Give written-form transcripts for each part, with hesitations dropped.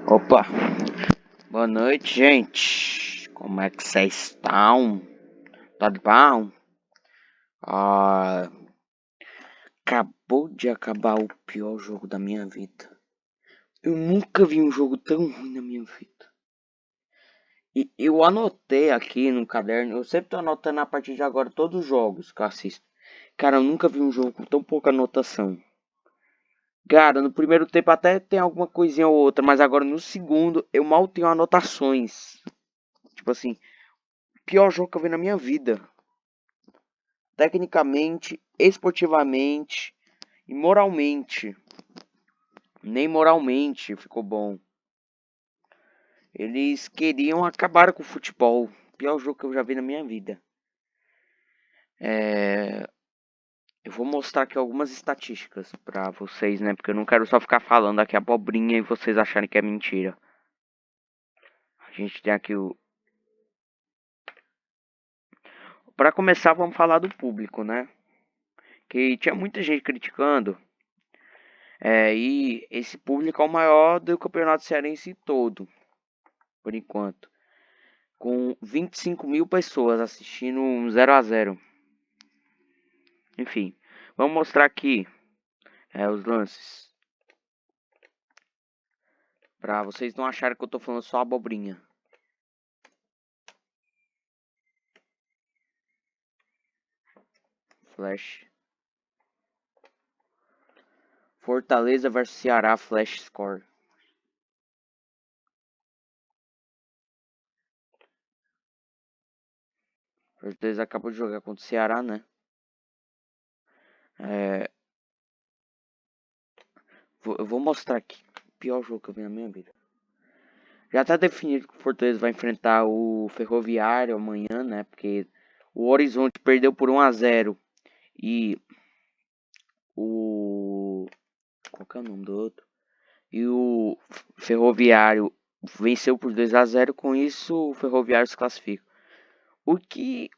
Opa, boa noite, gente. Como é que vocês estão? Tudo bom? Ah, acabou de acabar o pior jogo da minha vida. Eu nunca vi um jogo tão ruim na minha vida. E eu anotei aqui no caderno, eu sempre tô anotando a partir de agora todos os jogos que eu assisto. Cara, eu nunca vi um jogo com tão pouca anotação. Cara, no primeiro tempo até tem alguma coisinha ou outra, mas agora no segundo eu mal tenho anotações. Tipo assim, pior jogo que eu vi na minha vida. Tecnicamente, esportivamente e moralmente. Nem moralmente ficou bom. Eles queriam acabar com o futebol. Pior jogo que eu já vi na minha vida. Eu vou mostrar aqui algumas estatísticas pra vocês, né? Porque eu não quero só ficar falando aqui abobrinha e vocês acharem que é mentira. A gente tem aqui o... Pra começar, vamos falar do público, né? Que tinha muita gente criticando. E esse público é o maior do campeonato cearense todo, por enquanto. Com 25 mil pessoas assistindo um 0 a 0. Enfim, vamos mostrar aqui os lances. Pra vocês não acharem que eu tô falando só abobrinha. Flash. Fortaleza versus Ceará, Flash Score. Fortaleza acabou de jogar contra o Ceará, né? Eu vou mostrar aqui. O pior jogo que eu vi na minha vida. Já tá definido que o Fortaleza vai enfrentar o Ferroviário amanhã, né? Porque o Horizonte perdeu por 1 a 0 e o... Qual que é o nome do outro? E o Ferroviário venceu por 2 a 0. Com isso, o Ferroviário se classifica. O que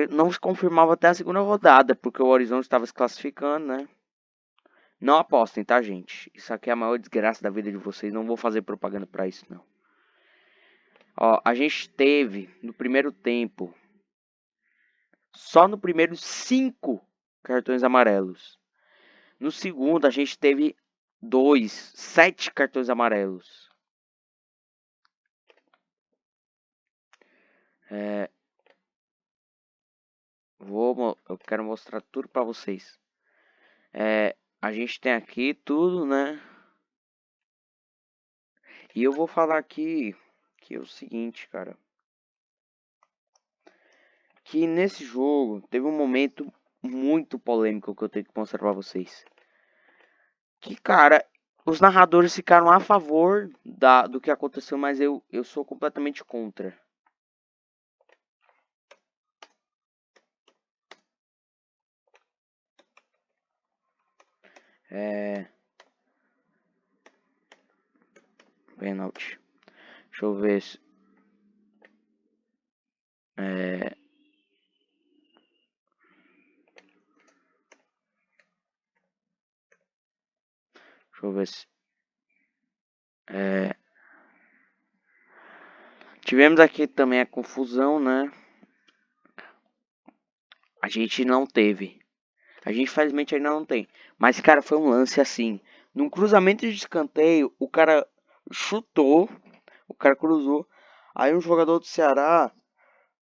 não se confirmava até a segunda rodada, porque o Horizonte estava se classificando, né? Não apostem, tá, gente? Isso aqui é a maior desgraça da vida de vocês. Não vou fazer propaganda pra isso, não. Ó, a gente teve no primeiro tempo, só no primeiro 5 cartões amarelos. No segundo, a gente teve 7 cartões amarelos. Eu quero mostrar tudo pra vocês. A gente tem aqui tudo, né? E eu vou falar aqui que é o seguinte, cara. Que nesse jogo teve um momento muito polêmico que eu tenho que mostrar pra vocês. Que, cara, os narradores ficaram a favor do que aconteceu, mas eu sou completamente contra. Pênalti. Deixa eu ver se. É, deixa eu ver se. É, tivemos aqui também a confusão, né? A gente não teve. A gente infelizmente ainda não tem. Mas, cara, foi um lance assim. Num cruzamento de escanteio, o cara chutou, o cara cruzou. Aí um jogador do Ceará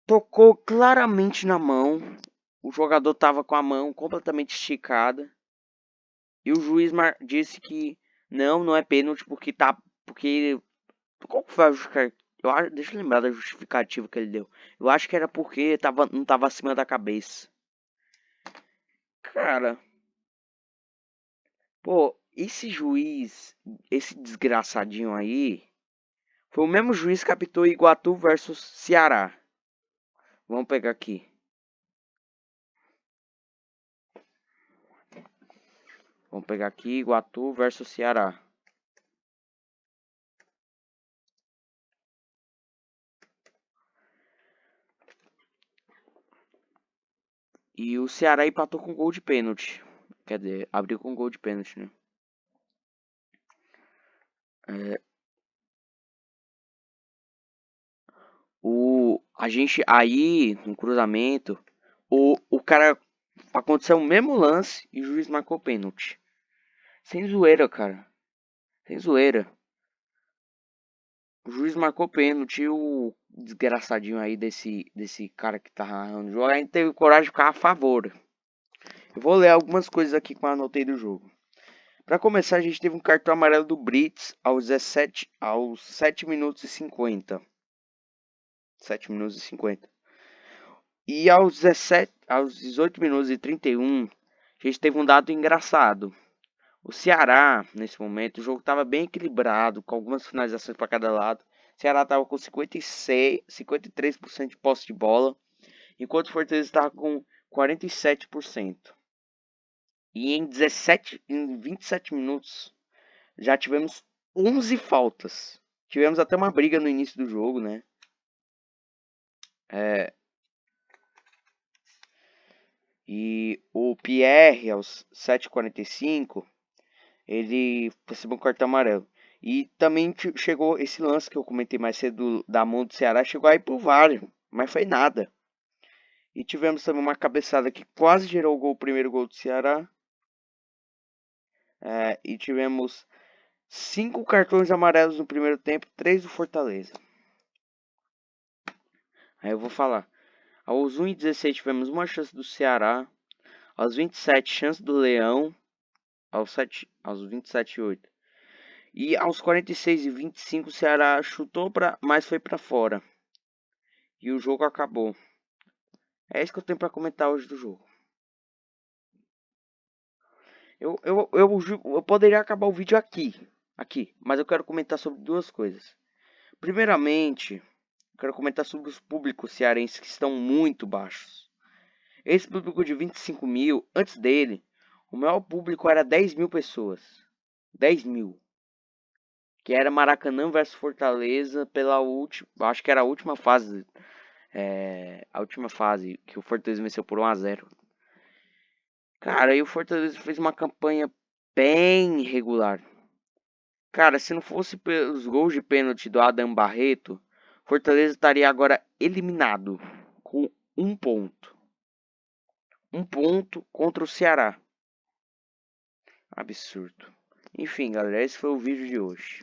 tocou claramente na mão. O jogador tava com a mão completamente esticada. E o juiz disse que não é pênalti porque tá. Porque. Qual que foi a justificativa? Deixa eu lembrar da justificativa que ele deu. Eu acho que era porque não tava acima da cabeça. Cara, pô, esse juiz, esse desgraçadinho aí, foi o mesmo juiz que apitou Iguatu versus Ceará. Vamos pegar aqui. Vamos pegar aqui Iguatu versus Ceará. E o Ceará empatou com gol de pênalti. Quer dizer, abriu com gol de pênalti, né? A gente aí, no cruzamento, o cara aconteceu o mesmo lance e o juiz marcou pênalti. Sem zoeira, cara. Sem zoeira. O juiz marcou pênalti e o desgraçadinho aí desse cara que tá narrando o jogo, a gente teve coragem de ficar a favor. Eu vou ler algumas coisas aqui que eu anotei do jogo. Para começar, a gente teve um cartão amarelo do Brits aos 7 minutos e 50. 7 minutos e 50. E aos 18 minutos e 31, a gente teve um dado engraçado. O Ceará, nesse momento, o jogo estava bem equilibrado, com algumas finalizações para cada lado. O Ceará estava com 53% de posse de bola, enquanto o Fortaleza estava com 47%. E em 27 minutos, já tivemos 11 faltas. Tivemos até uma briga no início do jogo, né? E o Pierre, aos 7h45, ele recebeu um cartão amarelo. E também chegou esse lance que eu comentei mais cedo da mão do Ceará, chegou aí pro VAR, mas foi nada. E tivemos também uma cabeçada que quase gerou o primeiro gol do Ceará. E tivemos 5 cartões amarelos no primeiro tempo, 3 do Fortaleza. Aí eu vou falar. Aos 1h16 tivemos uma chance do Ceará. Aos 27, chance do Leão. Aos 27:08. E aos 46:25 o Ceará chutou mas foi para fora. E o jogo acabou. É isso que eu tenho para comentar hoje do jogo. Eu poderia acabar o vídeo aqui, mas eu quero comentar sobre duas coisas. Primeiramente, eu quero comentar sobre os públicos cearenses que estão muito baixos. Esse público de 25 mil, antes dele, o maior público era 10 mil pessoas. 10 mil. Que era Maracanã versus Fortaleza pela última. Acho que era a última fase. A última fase que o Fortaleza venceu por 1-0. Cara, aí o Fortaleza fez uma campanha bem irregular. Cara, se não fosse pelos gols de pênalti do Adam Barreto, Fortaleza estaria agora eliminado com 1 ponto. 1 ponto contra o Ceará. Absurdo. Enfim, galera, esse foi o vídeo de hoje.